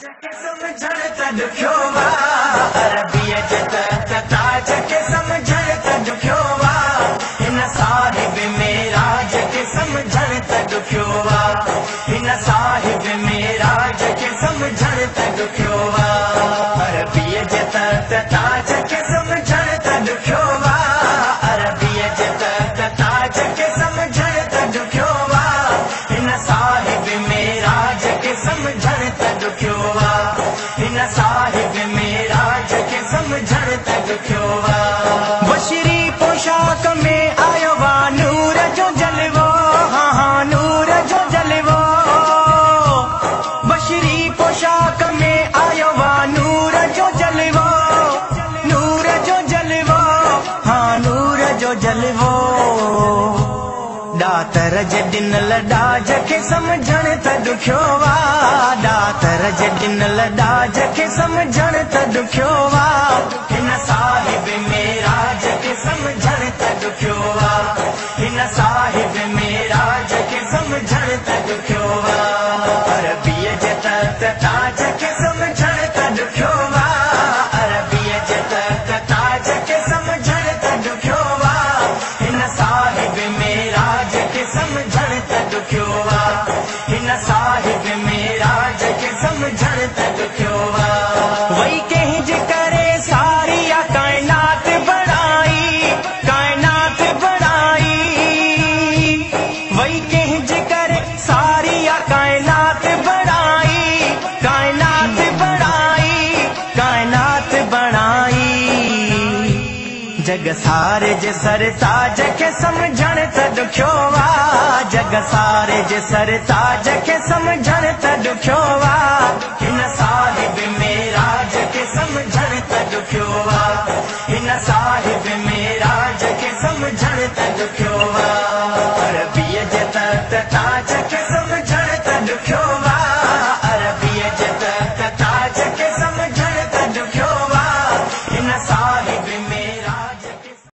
जके समझण त दुख्यो वा अरबीअ जे ताज के समझण त दुख्यो वा हिन साहिब मेराज के समझण त दुख्यो वा हिन साहिब मेराज के समझण त दुख्यो वा अरबीअ जे ताज के समझण त दुख्यो वा अरबीअ जे ताज के समझण त दुख्यो वा हिन साहिब मेराज के समझण त दुख्यो वा हिन साहिब मेराज के समझण त दुख्यो वा बशरी पोशाक में आयो वा नूर जो जलवो हाँ नूर जो जलवो बशरी पोशाक में आयो वा नूर जो जलवो नूर जो जलवो हाँ नूर जो जलवो दातर जे दिन लडाज के समझण त दुख्यो वा दातर जे दिन लडाज के समझण त दुख्यो वा हिन साहिब मेराज के समझण त दुख्यो वा हिन साहिब मेराज के समझण त दुख्यो वा अरबीअ जे ताज के समझण त दुख्यो वा अरबीअ जे ताज के समझण त दुख्यो वा हिन साहिब मेराज के समझण त दुख्यो वा हिन साहिब मेराज के समझण त दुख्यो वा वही कंहिं जे करे सारी कायनात बणाई कायनात बणाई वही कंहिं जे करे सारी कायनात बणाई कायनात बणाई कायनात बणाई जग सारे जे सरताज के समझण त दुख्यो वा जग सारे जे सरताज के समझण त दुख्यो वा हिन साहिब मेराज के समझण त दुख्यो वा हिन साहिब मेराज के समझण त दुख्यो